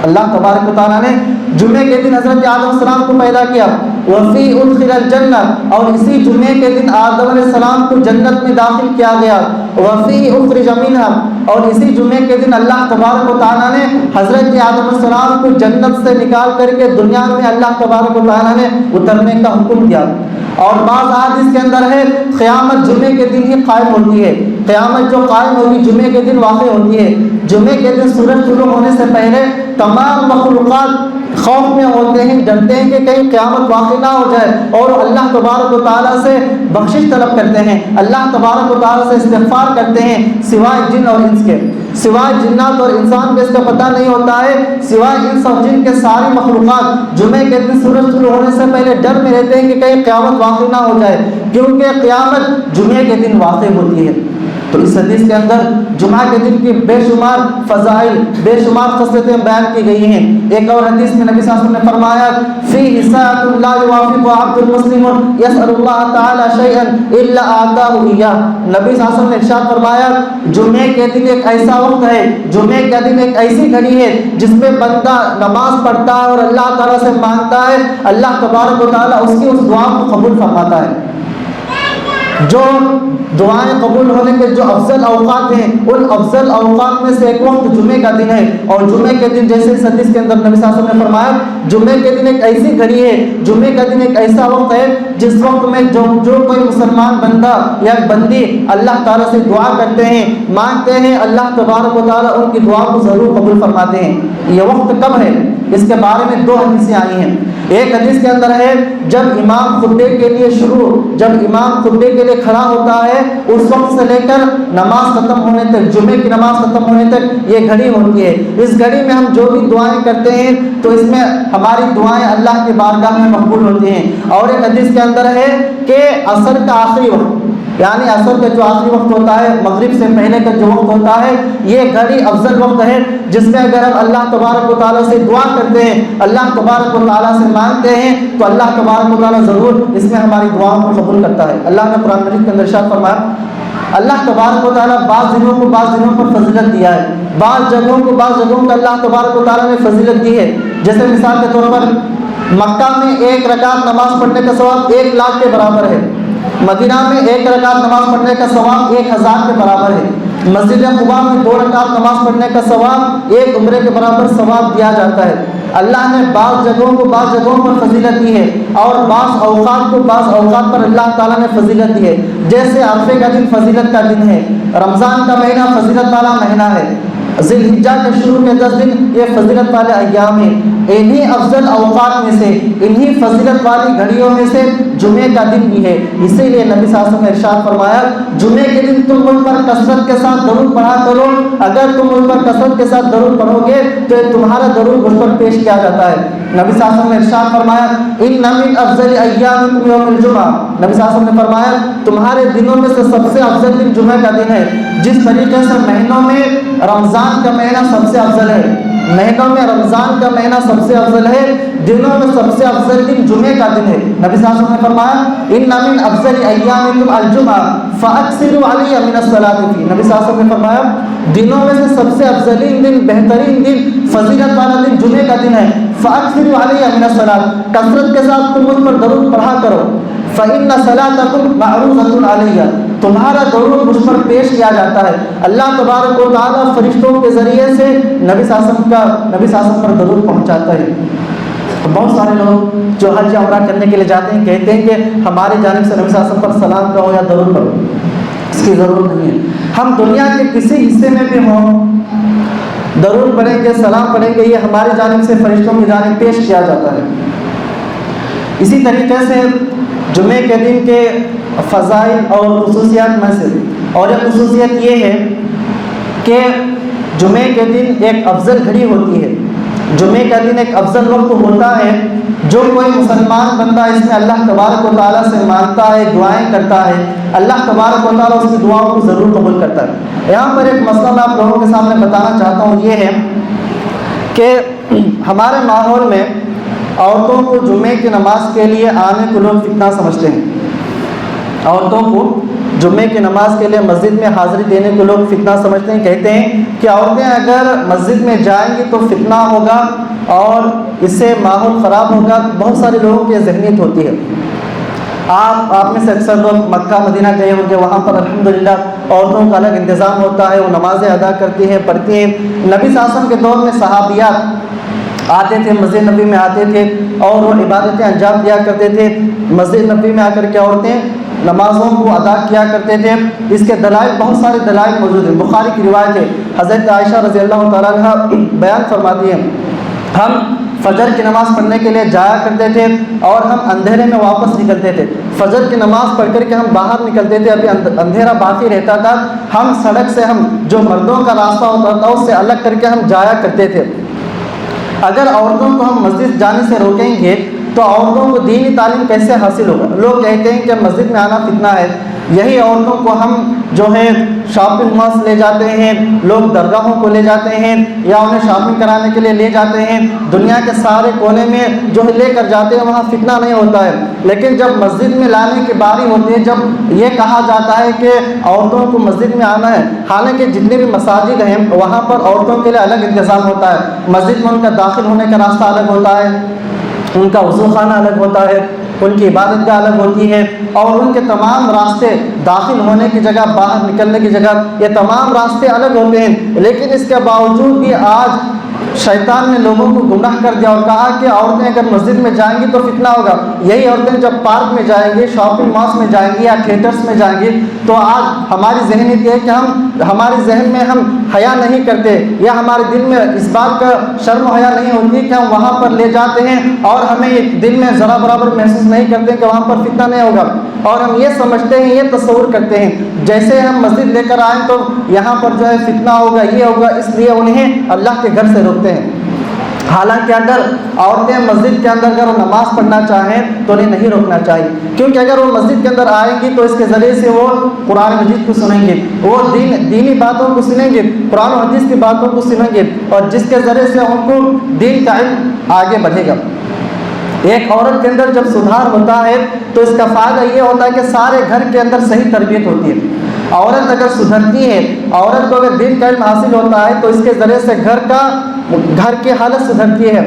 اللہ تبارک و تعالیٰ نے جمعے کے دن حضرت آدم السلام کو پیدا کیا۔ وفیہ ادخل الجنہ، اور اسی جمعے کے دن آدم علیہ السلام کو جنت میں داخل کیا گیا۔ وفیہ اخرج منہا، اور اسی جمعے کے دن اللہ تبارک و تعالیٰ نے حضرت آدم السلام کو جنت سے نکال کر کے دنیا میں اللہ تبارک و تعالیٰ نے اترنے کا حکم دیا۔ اور بعض حدیث کے اندر ہے قیامت جمعے کے دن ہی قائم ہوتی ہے، قیامت جو قائم ہوگی جمعے کے دن واقع ہوتی ہے۔ جمعے کے دن سورج طلوع ہونے سے پہلے تمام مخلوقات خوف میں ہوتے ہیں، ڈرتے ہیں کہ کہیں قیامت واقع نہ ہو جائے، اور اللہ تبارک و تعالیٰ سے بخشش طلب کرتے ہیں، اللہ تبارک و تعالیٰ سے استغفار کرتے ہیں، سوائے جن اور انس کے۔ سوائے جنات اور انسان کے اس کا پتہ نہیں ہوتا ہے، سوائے انس اور جن کے ساری مخلوقات جمعے کے دن سورج طلوع ہونے سے پہلے ڈر میں رہتے ہیں کہ کہیں قیامت واقع نہ ہو جائے، کیونکہ قیامت جمعے کے دن واقع ہوتی ہے۔ تو اس حدیث کے اندر جمعہ کے دن کی بے شمار فضائل، بے شمار خصلتیں بیان کی گئی ہیں۔ ایک اور حدیث میں نبی صلی اللہ علیہ وسلم نے فرمایا فیہ ساعۃ لا یوافق عبد المسلم یسأل اللہ تعالی شیئا الا اعطاہ ایاہ۔ نبی صلی اللہ علیہ وسلم نے ارشاد فرمایا جمعے کے دن ایک ایسا وقت ہے، جمعے کا دن ایک ایسی گھڑی ہے جس میں بندہ نماز پڑھتا ہے اور اللہ تعالیٰ سے مانگتا ہے، اللہ تبارک و تعالیٰ اس کی اس دعا کو قبول فرماتا ہے۔ جو دعائیں قبول ہونے کے جو افضل اوقات ہیں، ان افضل اوقات میں سے ایک وقت جمعے کا دن ہے۔ اور جمعے کے دن جیسے اس حدیث کے اندر نبی صلی اللہ علیہ وسلم نے فرمایا جمعے کے دن ایک ایسی گھڑی ہے، جمعے کا دن ایک ایسا وقت ہے جس وقت میں جو کوئی مسلمان بندہ یا بندی اللہ تعالیٰ سے دعا کرتے ہیں، مانگتے ہیں، اللہ تبارک و تعالیٰ ان کی دعا کو ضرور قبول فرماتے ہیں۔ یہ وقت کب ہے؟ اس کے بارے میں دو حدیثیں آئی ہیں۔ ایک حدیث کے اندر ہے جب امام خطبے کے لیے کھڑا ہوتا ہے اس وقت سے لے کر نماز ختم ہونے تک، جمعے کی نماز ختم ہونے تک یہ گھڑی ہوتی ہے۔ اس گھڑی میں ہم جو بھی دعائیں کرتے ہیں تو اس میں ہماری دعائیں اللہ کی بارگاہ میں مقبول ہوتی ہیں۔ اور ایک حدیث کے اندر ہے کہ عصر کا آخری وقت، یعنی عصر کا جو آخری وقت ہوتا ہے، مغرب سے پہلے کا جو وقت ہوتا ہے، یہ گھڑی افضل وقت ہے جس میں اگر ہم اللہ تبارک و تعالیٰ سے دعا کرتے ہیں، اللہ تبارک و تعالیٰ سے مانگتے ہیں تو اللہ تبارک و تعالیٰ ضرور اس میں ہماری دعاؤں کو قبول کرتا ہے۔ اللہ نے قرآن مجید کے اندر ارشاد فرمایا اللہ تبارک و تعالیٰ بعض دنوں کو بعض دنوں پر فضیلت دیا ہے، بعض جگہوں کو بعض جگہوں پر اللہ تبارک و تعالیٰ نے فضیلت دی ہے۔ جیسے مثال کے طور پر مکہ میں 1 رکعت نماز پڑھنے کا ثواب 1 لاکھ کے برابر ہے، مدینہ میں 1 رکعت نماز پڑھنے کا ثواب 1000 کے برابر ہے، مسجد قباء میں 2 رکعت نماز پڑھنے کا ثواب 1 عمرے کے برابر ثواب دیا جاتا ہے۔ اللہ نے بعض جگہوں کو بعض جگہوں پر فضیلت دی ہے اور بعض اوقات کو بعض اوقات پر اللہ تعالیٰ نے فضیلت دی ہے۔ جیسے عرفے کا دن فضیلت کا دن ہے، رمضان کا مہینہ فضیلت والا مہینہ ہے، ذی الحجہ کے شروع کے 10 دن یہ فضیلت والے ایام ہیں۔ انہی افضل اوقات میں سے، انہی فضیلت والی گھڑیوں میں سے جمعے کا دن بھی ہے۔ اسی لیے نبی صلی اللہ علیہ وسلم نے ارشاد فرمایا جمعے کے دن تم مجھ پر کثرت کے ساتھ درود پڑھا کرو، اگر تم مجھ پر کثرت کے ساتھ درود پڑھو گے تو تمہارا درود مجھ پر پیش کیا جاتا ہے۔ نبی صلی اللہ علیہ وسلم نے ارشاد فرمایا ان من افضل ایامکم یوم الجمعہ، نبی صلی اللہ علیہ وسلم نے فرمایا تمہارے دنوں میں سے سب سے افضل دن جمعہ کا دن ہے۔ جس طریقے سے مہینوں میں رمضان کا مہینہ سب سے افضل ہے، مہینوں میں رمضان کا مہینہ سب سے افضل ہے، دنوں میں سب سے افضل دن جمعے کا دن ہے۔ نبی صلی اللہ علیہ وسلم نے فرمایا ان من افضل ایامکم الجمعہ فاکثروا علی من الصلاۃ فی، نبی صلی اللہ علیہ وسلم نے فرمایا دنوں میں سے سب سے افضلین دن، بہترین دن، فضیلت والا دن جمعے کا دن ہے۔ فاکثروا علی من الصلاۃ، کثرت کے ساتھ تم مجھ پر درود پڑھا کرو۔ فإن صلاتکم معروضۃ علی، تمہارا درود مجھ پر پیش کیا جاتا ہے۔ اللہ تبارک و تعالیٰ فرشتوں کے ذریعے سے نبی صلی اللہ علیہ وسلم پر درود پہنچاتا ہے۔ بہت سارے لوگ جو حج یا عمرہ کرنے کے لیے جاتے ہیں کہتے ہیں کہ ہماری جانب سے نبی صلی اللہ علیہ وسلم پر سلام کہو یا درود پڑھو، اس کی ضرورت نہیں ہے۔ ہم دنیا کے کسی حصے میں بھی ہوں درود پڑھیں گے، سلام پڑھیں گے، یہ ہماری جانب سے فرشتوں کی جانب پیش کیا جاتا ہے۔ اسی طریقے سے جمعے کے دن کے فضائل اور خصوصیات میں سے اور ایک خصوصیت یہ ہے کہ جمعے کے دن ایک افضل گھڑی ہوتی ہے، جمعے کا دن ایک افضل وقت ہوتا ہے۔ جو کوئی مسلمان بندہ اس میں اللہ تبارک و تعالیٰ سے مانگتا ہے، دعائیں کرتا ہے، اللہ تبارک و تعالیٰ اس کی دعاؤں کو ضرور قبول کرتا ہے۔ یہاں پر ایک مسئلہ میں آپ لوگوں کے سامنے بتانا چاہتا ہوں، یہ ہے کہ ہمارے ماحول میں عورتوں کو جمعے کی نماز کے لیے آنے کو لوگ فتنہ سمجھتے ہیں، عورتوں کو جمعے کی نماز کے لیے مسجد میں حاضری دینے کو لوگ فتنہ سمجھتے ہیں، کہتے ہیں کہ عورتیں اگر مسجد میں جائیں گی تو فتنہ ہوگا اور اس سے ماحول خراب ہوگا۔ بہت سارے لوگوں کی ذہنیت ہوتی ہے۔ آپ میں سے اکثر لوگ مکہ مدینہ گئے ہوں گے، وہاں پر الحمدللہ عورتوں کا الگ انتظام ہوتا ہے، وہ نمازیں ادا کرتی ہیں، پڑھتی ہیں۔ نبی صلی اللہ علیہ وسلم کے دور میں صحابیات آتے تھے، مسجد نبی میں آتے تھے اور وہ عبادتیں انجام دیا کرتے تھے۔ مسجد نبی میں آ کر کے عورتیں نمازوں کو ادا کیا کرتے تھے۔ اس کے دلائل، بہت سارے دلائل موجود ہیں۔ بخاری کی روایت ہے، حضرت عائشہ رضی اللہ تعالیٰ عنہ بیان فرماتی ہیں ہم فجر کی نماز پڑھنے کے لیے جایا کرتے تھے اور ہم اندھیرے میں واپس نکلتے تھے. فجر کی نماز پڑھ کر کے ہم باہر نکلتے تھے, ابھی اندھیرا باقی رہتا تھا. ہم سڑک سے ہم جو مردوں کا راستہ ہوتا تھا اس سے الگ کر کے ہم جایا کرتے تھے. اگر عورتوں کو ہم مسجد جانے سے روکیں گے تو عورتوں کو دینی تعلیم کیسے حاصل ہوگا؟ لوگ کہتے ہیں کہ مسجد میں آنا فتنہ ہے. یہی عورتوں کو ہم جو ہے شاپنگ مالس لے جاتے ہیں, لوگ درگاہوں کو لے جاتے ہیں یا انہیں شاپنگ کرانے کے لیے لے جاتے ہیں, دنیا کے سارے کونے میں جو ہے لے کر جاتے ہیں, وہاں فتنہ نہیں ہوتا ہے. لیکن جب مسجد میں لانے کی باری ہوتی ہے, جب یہ کہا جاتا ہے کہ عورتوں کو مسجد میں آنا ہے, حالانکہ جتنے بھی مساجد ہیں وہاں پر عورتوں کے لیے الگ انتظام ہوتا ہے. مسجد میں ان کا داخل ہونے کا راستہ الگ ہوتا ہے, ان کا وضو خانہ الگ ہوتا ہے, ان کی عبادت گاہ الگ ہوتی ہے, اور ان کے تمام راستے داخل ہونے کی جگہ, باہر نکلنے کی جگہ, یہ تمام راستے الگ ہوتے ہیں. لیکن اس کے باوجود بھی آج شیطان نے لوگوں کو گمراہ کر دیا اور کہا کہ عورتیں اگر مسجد میں جائیں گی تو فتنہ ہوگا. یہی عورتیں جب پارک میں جائیں گی, شاپنگ مالس میں جائیں گی یا تھیٹرس میں جائیں گی, تو آج ہماری ذہنیت یہ ہے کہ ہمارے ذہن میں ہم حیا نہیں کرتے, یا ہمارے دل میں اس بات کا شرم و حیا نہیں ہوتی کہ ہم وہاں پر لے جاتے ہیں اور ہمیں دل میں ذرا برابر محسوس نہیں کرتے کہ وہاں پر فتنہ نہیں ہوگا. اور ہم یہ سمجھتے ہیں, یہ تصور کرتے ہیں جیسے ہم مسجد لے کر آئیں تو یہاں پر جو ہے فتنہ ہوگا, یہ ہوگا, اس لیے انہیں اللہ کے گھر سے روکتے ہیں. حالانکہ اگر عورتیں مسجد کے اندر اگر وہ نماز پڑھنا چاہیں تو انہیں نہیں روکنا چاہیے, کیونکہ اگر وہ مسجد کے اندر آئیں گی تو اس کے ذریعے سے وہ قرآن مجید کو سنیں گے, وہ دینی باتوں کو سنیں گے, قرآن و حدیث کی باتوں کو سنیں گے, اور جس کے ذریعے سے ان کو دین کا علم آگے بڑھے گا. ایک عورت کے اندر جب سدھار ہوتا ہے تو اس کا فائدہ یہ ہوتا ہے کہ سارے گھر کے اندر صحیح تربیت ہوتی ہے. عورت اگر سدھرتی ہے, عورت کو اگر دین کا علم حاصل ہوتا ہے تو اس کے ذریعے سے گھر کی حالت سدھرتی ہے,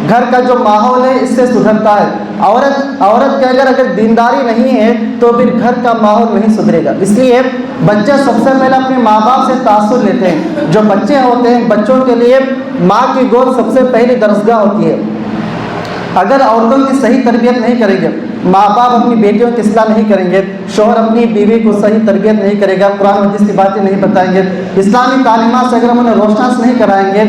گھر کا جو ماحول ہے اس سے سدھرتا ہے. عورت کے اگر دینداری نہیں ہے تو پھر گھر کا ماحول نہیں سدھرے گا. اس لیے بچے سب سے پہلے اپنے ماں باپ سے تاثر لیتے ہیں. جو بچے ہوتے ہیں, بچوں کے لیے ماں کی گود سب سے پہلی درسگاہ ہوتی ہے. اگر عورتوں کی صحیح تربیت نہیں کریں گے, ماں باپ اپنی بیٹیوں کی اصلاح نہیں کریں گے, شوہر اپنی بیوی کو صحیح تربیت نہیں کرے گا, قرآن حدیث کی باتیں نہیں بتائیں گے, اسلامی تعلیمات سے اگر ہم انہیں روشناس نہیں کرائیں گے,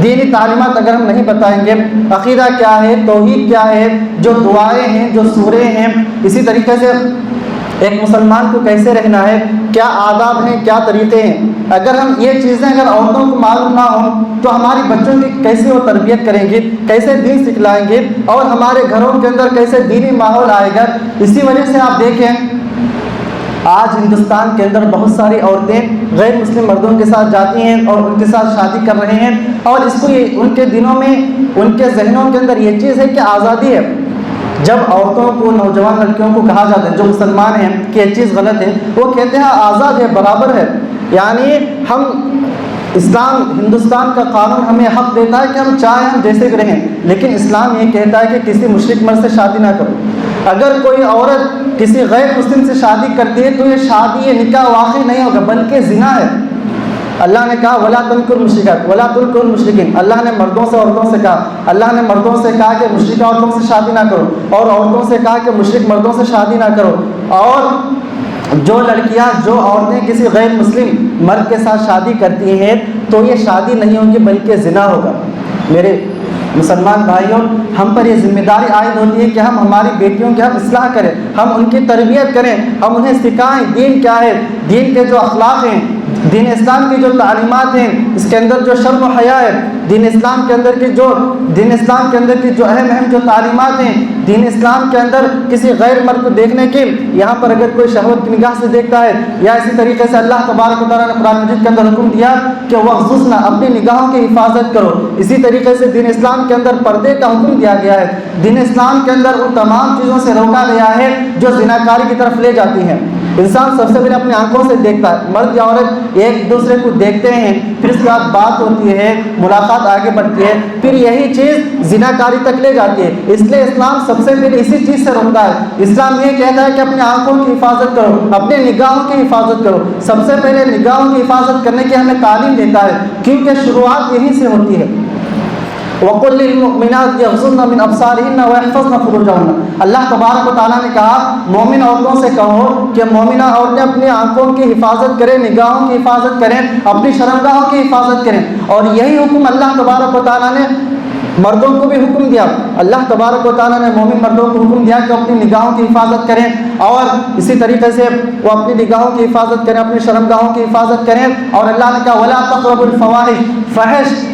دینی تعلیمات اگر ہم نہیں بتائیں گے, عقیدہ کیا ہے, توحید کیا ہے, جو دعائیں ہیں, جو سورے ہیں, اسی طریقے سے ایک مسلمان کو کیسے رہنا ہے, کیا آداب ہیں, کیا طریقے ہیں, اگر ہم یہ چیزیں اگر عورتوں کو معلوم نہ ہوں تو ہماری بچوں کی کیسے وہ تربیت کریں گے, کیسے دین سکھلائیں گے, اور ہمارے گھروں کے اندر کیسے دینی ماحول آئے گا. اسی وجہ سے آپ دیکھیں آج ہندوستان کے اندر بہت ساری عورتیں غیر مسلم مردوں کے ساتھ جاتی ہیں اور ان کے ساتھ شادی کر رہے ہیں, اور اس کو ان کے دنوں میں, ان کے ذہنوں کے اندر یہ چیز ہے کہ آزادی ہے. جب عورتوں کو, نوجوان لڑکیوں کو کہا جاتا ہے جو مسلمان ہیں کہ یہ چیز غلط ہے, وہ کہتے ہیں آزاد ہے, برابر ہے. یعنی اسلام, ہندوستان کا قانون ہمیں حق دیتا ہے کہ ہم چاہیں ہم جیسے بھی رہیں, لیکن اسلام یہ کہتا ہے کہ کسی مشرک مرد سے شادی نہ کرو. اگر کوئی عورت کسی غیر مسلم سے شادی کرتی ہے تو یہ شادی, یہ نکاح واقعی نہیں ہوگا بلکہ زنا ہے. اللہ نے کہا ولا تنکحوا المشرکات ولا تنکحوا المشرکین, اللہ نے مردوں سے عورتوں سے کہا, اللہ نے مردوں سے کہا کہ مشرکہ عورتوں سے شادی نہ کرو, اور عورتوں سے کہا کہ مشرک مردوں سے شادی نہ کرو. اور جو لڑکیاں, جو عورتیں کسی غیر مسلم مرد کے ساتھ شادی کرتی ہیں تو یہ شادی نہیں ہوگی بلکہ زنا ہوگا. میرے مسلمان بھائیوں, ہم پر یہ ذمہ داری عائد ہوتی ہے کہ ہم ہماری بیٹیوں کی ہم اصلاح کریں, ہم ان کی تربیت کریں, ہم انہیں سکھائیں دین کیا ہے, دین کے جو اخلاق ہیں, دین اسلام کی جو تعلیمات ہیں, اس کے اندر جو شرم و حیا ہے, دین اسلام کے اندر کی جو اہم جو تعلیمات ہیں, دین اسلام کے اندر کسی غیر مرد کو دیکھنے کی, یہاں پر اگر کوئی شہوت کی نگاہ سے دیکھتا ہے, یا اسی طریقے سے اللہ تبارک و تعالیٰ نے قرآن مجید کے اندر حکم دیا کہ وَغْضُضْنَ, اپنی نگاہوں کی حفاظت کرو. اسی طریقے سے دین اسلام کے اندر پردے کا حکم دیا گیا ہے. دین اسلام کے اندر ان تمام چیزوں سے روکا گیا ہے جو زناکاری کی طرف لے جاتی ہیں. انسان سب سے پہلے اپنی آنکھوں سے دیکھتا ہے, مرد یا عورت ایک دوسرے کو دیکھتے ہیں, پھر اس کے بعد بات ہوتی ہے, ملاقات آگے بڑھتی ہے, پھر یہی چیز زناکاری تک لے جاتی ہے. اس لیے اسلام سب سے پہلے اسی چیز سے روکتا ہے. اسلام یہ کہتا ہے کہ اپنی آنکھوں کی حفاظت کرو, اپنے نگاہوں کی حفاظت کرو. سب سے پہلے نگاہوں کی حفاظت کرنے کی ہمیں تعلیم دیتا ہے, کیونکہ شروعات یہیں سے ہوتی ہے. وَقُلْ لِلْمُؤْمِنَاتِ يَغْضُضْنَ مِنْ أَبْصَارِهِنَّ وَيَحْفَظْنَ فُرُوجَهُنَّ. اللہ تبارک و تعالیٰ نے کہا مومن عورتوں سے کہو کہ مومنہ عورتیں اپنی آنکھوں کی حفاظت کریں, نگاہوں کی حفاظت کریں, اپنی شرمگاہوں کی حفاظت کریں. اور یہی حکم اللہ تبارک و تعالیٰ نے مردوں کو بھی حکم دیا، اللہ تبارک و تعالیٰ نے مومن مردوں کو حکم دیا کہ اپنی نگاہوں کی حفاظت کریں، اور اسی طریقے سے وہ اپنی نگاہوں کی حفاظت کریں، اپنی شرمگاہوں کی حفاظت کریں، اور اللہ نے کہا وَلَا تَقْرَبُوا الْفَوَاحِشَ، فحش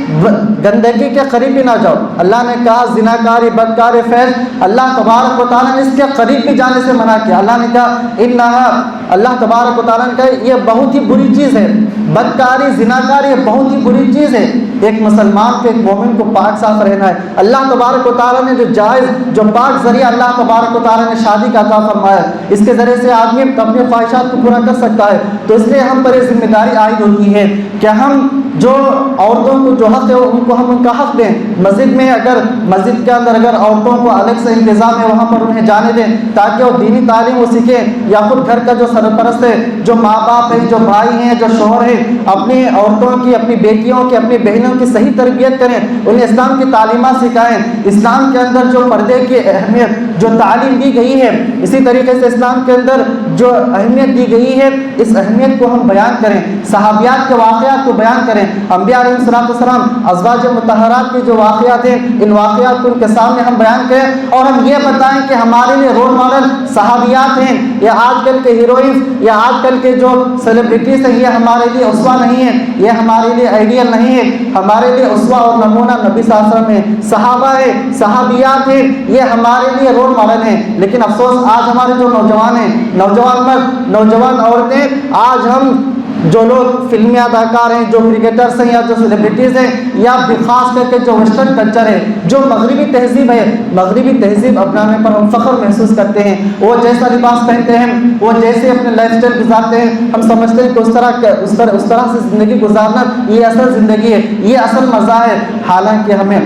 گندگی کے قریب بھی نہ جاؤ۔ اللہ نے کہا زناکاری، بدکاری، فحش، اللہ تبارک و تعالیٰ نے اس کے قریب بھی جانے سے منع کیا۔ اللہ نے کہا انہا، اللہ تبارک و تعالیٰ نے کہا یہ بہت ہی بری چیز ہے، بدکاری، زناکاری یہ بہت ہی بری چیز ہے۔ ایک مسلمان کو، ایک مومن کو پاک صاف رہنا ہے۔ اللہ تبارک و تعالیٰ نے جو جائز، جو پاک ذریعہ اللہ تبارک و تعالیٰ نے شادی کا عطا فرمایا، اس کے ذریعے سے آدمی اپنی خواہشات کو پورا کر سکتا ہے، تو اس لیے ہم پر یہ ذمہ داری عائد ہوتی ہے کہ ہم جو عورتوں کو جو حق ہے ان کو ہم ان کا حق دیں۔ مسجد میں اگر مسجد کے اندر اگر عورتوں کو الگ سے انتظام ہے وہاں پر انہیں جانے دیں تاکہ وہ دینی تعلیم وہ سیکھیں، یا خود گھر کا جو سرپرست ہے، جو ماں باپ ہے، جو بھائی ہیں، جو شوہر ہیں، اپنی عورتوں کی، اپنی بیٹیوں کی، اپنی بہنوں کی صحیح تربیت کریں، انہیں اسلام کی تعلیمات سکھائیں۔ اسلام کے اندر جو پردے کی اہمیت جو تعلیم دی گئی ہے، اسی طریقے سے اسلام کے اندر جو اہمیت دی گئی ہے اس اہمیت کو ہم بیان کریں، صحابیات کے واقعات کو بیان کریں، انبیاء علیہ السلام، ازواج مطہرات کے جو واقعات ہیں ان واقعات کو ان کے سامنے ہم بیان کریں، اور ہم یہ بتائیں کہ ہمارے لیے رول ماڈل صحابیات ہیں، یا آج کل کے ہیروئنز یا آج کل کے جو سیلیبریٹیز ہیں یہ ہمارے لیے اسوہ نہیں ہے، یہ ہمارے لیے آئیڈیل نہیں ہے۔ ہمارے لیے اسوہ اور نمونہ نبی صلی اللہ علیہ وسلم ہے، صحابہ ہے، صحابیات ہیں، یہ ہمارے لیے رول ماڈل ہیں۔ لیکن افسوس آج ہمارے جو نوجوان ہیں، نوجوان مرد، نوجوان عورتیں، آج ہم جو لوگ فلمی اداکار ہیں، جو کرکٹرز ہیں، یا جو سیلیبریٹیز ہیں، یا بھی خاص کر کے جو ویسٹرن کلچر ہے، جو مغربی تہذیب ہے، مغربی تہذیب اپنانے پر ہم فخر محسوس کرتے ہیں۔ وہ جیسا لباس پہنتے ہیں، وہ جیسے اپنے لائف اسٹائل گزارتے ہیں، ہم سمجھتے ہیں کہ اس طرح سے زندگی گزارنا یہ اصل زندگی ہے، یہ اصل مزہ ہے۔ حالانکہ ہمیں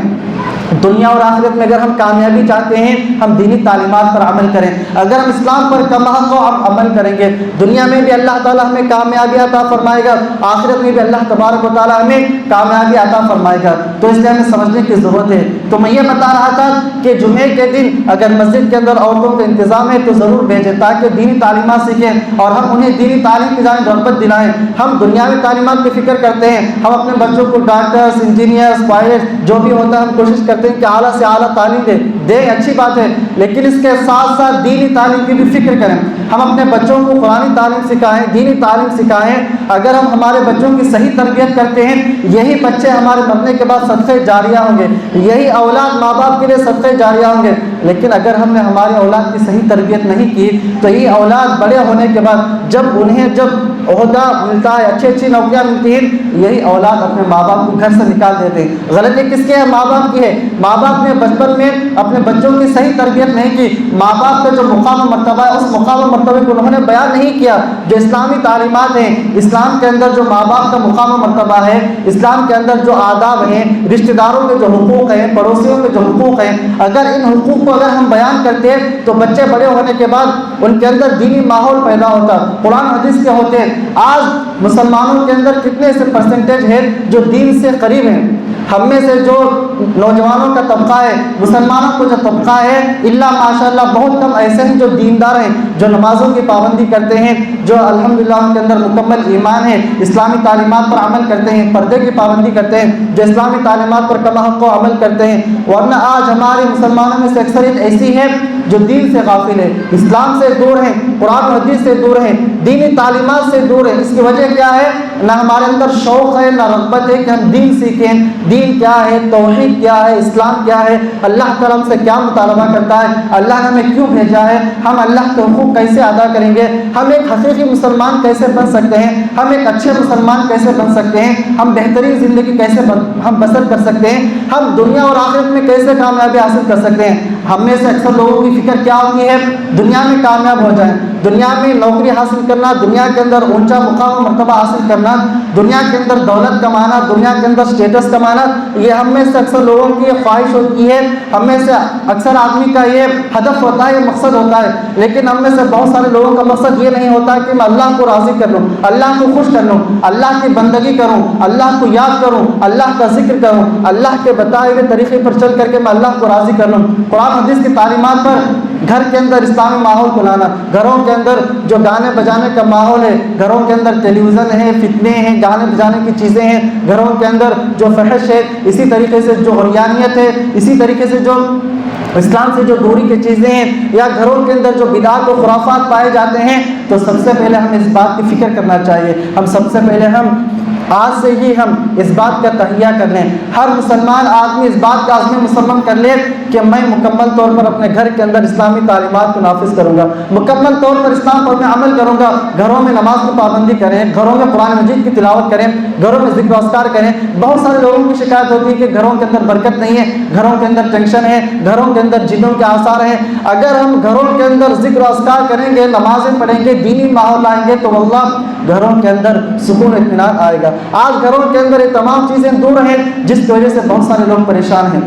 دنیا اور آخرت میں اگر ہم کامیابی چاہتے ہیں ہم دینی تعلیمات پر عمل کریں۔ اگر ہم اسلام پر کم حق و عمل کریں گے دنیا میں بھی اللہ تعالیٰ ہمیں کامیابی عطا فرمائے گا، آخرت میں بھی اللہ تبارک و تعالیٰ ہمیں کامیابی عطا فرمائے گا۔ تو اس لیے ہمیں سمجھنے کی ضرورت ہے۔ تو میں یہ بتا رہا تھا کہ جمعے کے دن اگر مسجد کے اندر عورتوں کا انتظام ہے تو ضرور بھیجیں تاکہ دینی تعلیمات سیکھیں اور ہم انہیں دینی تعلیم کی جانب رغبت دلائیں۔ ہم دنیاوی تعلیمات کی فکر کرتے ہیں، ہم اپنے بچوں کو ڈاکٹرز، انجینئرز، پائلٹ جو بھی ہوتا ہے ہم کوشش کرتے ہیں کہ اعلیٰ سے اعلیٰ تعلیم دیں، اچھی بات ہے، لیکن اس کے ساتھ ساتھ دینی تعلیم کی بھی فکر کریں۔ ہم اپنے بچوں کو قرآنی تعلیم سکھائیں، دینی تعلیم سکھائیں۔ اگر ہم ہمارے بچوں کی صحیح تربیت کرتے ہیں یہی بچے ہمارے مرنے کے بعد صدقے جاریہ ہوں گے، یہی اولاد ماں باپ کے لیے صدقے جاریہ ہوں گے۔ لیکن اگر ہم نے ہماری اولاد کی صحیح تربیت نہیں کی تو یہ اولاد بڑے ہونے کے بعد جب عہدہ ملتا ہے، اچھی نوکریاں ملتی ہیں، یہی اولاد اپنے ماں باپ کو گھر سے نکال دیتے ہیں۔ غلطی کس کی ہے؟ ماں باپ کی ہے۔ ماں باپ نے بچپن میں اپنے بچوں کی صحیح تربیت نہیں کی، ماں باپ کا جو مقام و مرتبہ ہے اس مقام و مرتبے کو انہوں نے بیان نہیں کیا۔ جو اسلامی تعلیمات ہیں، اسلام کے اندر جو ماں باپ کا مقام و مرتبہ ہے، اسلام کے اندر جو آداب ہیں، رشتہ داروں کے جو حقوق ہیں، پڑوسیوں کے جو حقوق ہیں، اگر ان حقوق کو اگر ہم بیان کرتے ہیں تو بچے بڑے ہونے کے بعد ان کے اندر دینی ماحول پیدا ہوتا، قرآن حدیث کے ہوتے۔ آج مسلمانوں کے اندر کتنے سے پرسنٹیج ہے جو دین سے قریب ہیں؟ ہم میں سے جو نوجوانوں کا طبقہ ہے، مسلمانوں کو جو طبقہ ہے، اللہ ماشاءاللہ بہت کم ایسے ہیں جو دیندار ہیں، جو نمازوں کی پابندی کرتے ہیں، جو الحمدللہ ان کے اندر مکمل ایمان ہے، اسلامی تعلیمات پر عمل کرتے ہیں، پردے کی پابندی کرتے ہیں، جو اسلامی تعلیمات پر کم حق و عمل کرتے ہیں۔ ورنہ آج ہمارے مسلمانوں میں سے اکثریت ایسی ہے جو دین سے غافل ہے، اسلام سے دور ہیں، قرآن و حدیث سے دور ہیں، دینی تعلیمات سے دور ہیں۔ اس کی وجہ کیا ہے؟ نہ ہمارے اندر شوق ہے، نہ رغبت ہے کہ ہم دین سیکھیں۔ دین کیا ہے، توحید کیا ہے، اسلام کیا ہے، اللہ تعالیٰ ہم سے کیا مطالبہ کرتا ہے، اللہ نے ہمیں کیوں بھیجا ہے، ہم اللہ کے حقوق کیسے ادا کریں گے، ہم ایک حقیقی مسلمان کیسے بن سکتے ہیں، ہم ایک اچھے مسلمان کیسے بن سکتے ہیں، ہم بہترین زندگی کیسے ہم بسر کر سکتے ہیں، ہم دنیا اور آخرت میں کیسے کامیابی حاصل کر سکتے ہیں۔ ہم میں سے اکثر لوگوں کی فکر کیا ہوتی ہے؟ دنیا میں کامیاب ہو جائیں، دنیا میں نوکری حاصل کرنا، دنیا کے اندر اونچا مقام و مرتبہ حاصل کرنا، دنیا کے اندر دولت کمانا، دنیا کے اندر اسٹیٹس کمانا، یہ ہم میں سے اکثر لوگوں کی یہ خواہش ہوتی ہے، ہم میں سے اکثر آدمی کا یہ ہدف ہوتا ہے، یہ مقصد ہوتا ہے۔ لیکن ہم میں سے بہت سارے لوگوں کا مقصد یہ نہیں ہوتا کہ میں اللہ کو راضی کر لوں، اللہ کو خوش کر لوں، اللہ کی بندگی کروں، اللہ کو یاد کروں، اللہ کا ذکر کروں، اللہ کے بتائے ہوئے طریقے پر چل کر کے میں اللہ کو راضی کر لوں، قرآن حدیث کی تعلیمات پر گھر کے اندر اسلامی ماحول کو لانا. گھروں کے اندر جو گانے بجانے کا ماحول ہے, گھروں کے اندر ٹیلی ویژن ہے, فتنے ہیں, گانے بجانے کی چیزیں ہیں, گھروں کے اندر جو فحش ہے, اسی طریقے سے جو عریانیت ہے, اسی طریقے سے جو اسلام سے جو دوری کی چیزیں ہیں, یا گھروں کے اندر جو بدعات و خرافات پائے جاتے ہیں, تو سب سے پہلے ہمیں اس بات کی فکر کرنا چاہیے. ہم سب سے پہلے آج سے ہی ہم اس بات کا تہیہ کر لیں. ہر مسلمان آدمی اس بات کا عزم مصمم کر لے کہ میں مکمل طور پر اپنے گھر کے اندر اسلامی تعلیمات کو نافذ کروں گا, مکمل طور پر اسلام پر میں عمل کروں گا. گھروں میں نماز کی پابندی کریں, گھروں میں قرآن مجید کی تلاوت کریں, گھروں میں ذکر و اذکار کریں. بہت سارے لوگوں کی شکایت ہوتی ہے کہ گھروں کے اندر برکت نہیں ہے, گھروں کے اندر ٹینشن ہے, گھروں کے اندر جنوں کے آثار ہیں. اگر ہم گھروں کے اندر ذکر و اذکار کریں گے, نمازیں پڑھیں گے, دینی ماحول لائیں گے, تو واللہ گھروں کے اندر سکون اطمینان آئے گا. آج گھروں کے اندر یہ تمام چیزیں دور ہیں, جس کی وجہ سے بہت سارے لوگ پریشان ہیں.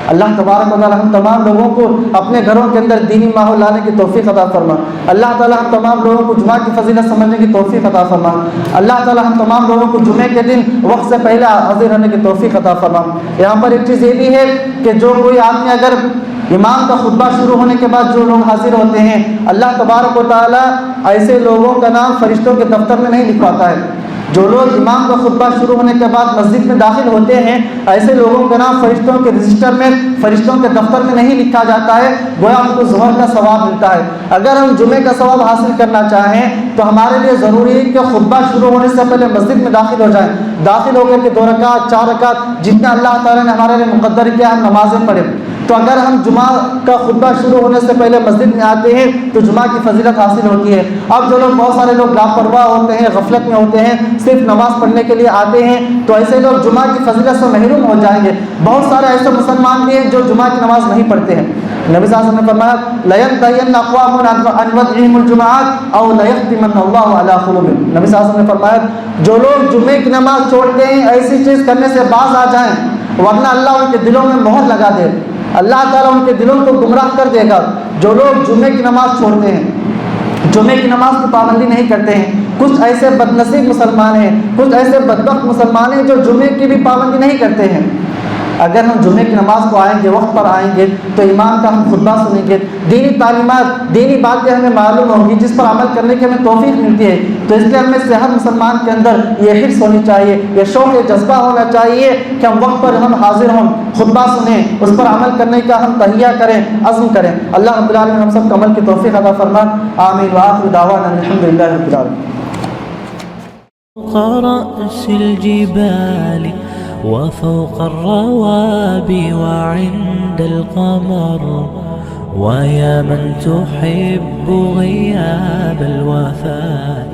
اللہ تبارک و تعالی ہم تمام لوگوں کو اپنے گھروں کے اندر دینی ماحول لانے کی توفیق عطا فرما. اللہ تعالی ہم تمام لوگوں کو جمعہ کی فضیلت سمجھنے کی توفیق عطا فرما. اللہ تعالی ہم تمام لوگوں کو جمعے کے دن وقت سے پہلے حاضر ہونے کی توفیق عطا فرما. یہاں پر ایک چیز یہ بھی ہے کہ جو کوئی آدمی اگر امام کا خطبہ شروع ہونے کے بعد جو لوگ حاضر ہوتے ہیں, اللہ تبارک و تعالی ایسے لوگوں کا نام فرشتوں کے دفتر میں نہیں لکھواتا ہے. جو لوگ امام کا خطبہ شروع ہونے کے بعد مسجد میں داخل ہوتے ہیں, ایسے لوگوں کا نام فرشتوں کے رجسٹر میں, فرشتوں کے دفتر میں نہیں لکھا جاتا ہے, گویا ان کو ظہر کا ثواب ملتا ہے. اگر ہم جمعے کا ثواب حاصل کرنا چاہیں تو ہمارے لیے ضروری ہے کہ خطبہ شروع ہونے سے پہلے مسجد میں داخل ہو جائیں. داخل ہو کر کے 2 رکعت 4 رکعت جتنا اللہ تعالیٰ نے ہمارے لیے مقدر کیا, ہم نمازیں پڑھیں. تو اگر ہم جمعہ کا خطبہ شروع ہونے سے پہلے مسجد میں آتے ہیں تو جمعہ کی فضیلت حاصل ہوتی ہے. اب جو لوگ بہت سارے لوگ لاپرواہ ہوتے ہیں, غفلت میں ہوتے ہیں, صرف نماز پڑھنے کے لیے آتے ہیں, تو ایسے لوگ جمعہ کی فضیلت سے محروم ہو جائیں گے. بہت سارے ایسے مسلمان بھی ہیں جو جمعہ کی نماز نہیں پڑھتے ہیں. نبی صلی اللہ علیہ وسلم نے فرمایا لَيَنْتَهِيَنَّ أَقْوَامٌ عَنْ وَضْعِهِمُ الْجُمُعَاتِ أَوْ لَيَخْتِمَنَّ اللَّهُ عَلَىٰ قُلُوبِهِمْ. نبی صلی اللہ علیہ وسلم نے فرمایا جو لوگ جمعے کی نماز چھوڑتے ہیں ایسی چیز کرنے سے باز آ جائیں, ورنہ اللہ ان کے دلوں میں مہر لگا دے, اللہ تعالیٰ ان کے دلوں کو گمراہ کر دے گا. جو لوگ جمعے کی نماز چھوڑتے ہیں, جمعے کی نماز کی پابندی نہیں کرتے ہیں, کچھ ایسے بدنصیب مسلمان ہیں, کچھ ایسے بدبخت مسلمان ہیں جو جمعے کی بھی پابندی نہیں کرتے ہیں. اگر ہم جمعے کی نماز کو آئیں گے, وقت پر آئیں گے, تو امام کا ہم خطبہ سنیں گے, دینی تعلیمات, دینی باتیں ہمیں معلوم ہوں گی جس پر عمل کرنے کی ہمیں توفیق ملتی ہے. تو اس لیے ہمیں سے ہر مسلمان کے اندر یہ حرص ہونی چاہیے, یہ شوق, یہ جذبہ ہونا چاہیے کہ ہم وقت پر ہم حاضر ہوں, خطبہ سنیں, اس پر عمل کرنے کا ہم تہیہ کریں, عزم کریں. اللہ رب العالمین ہم سب کو عمل کی توفیق عطا فرما. آمین. وآخر دعوانا الحمدللہ رب العالمین. فوق رأس الجبال وفوق الروابي وعند القمر ويا من تحب غياب الوفاء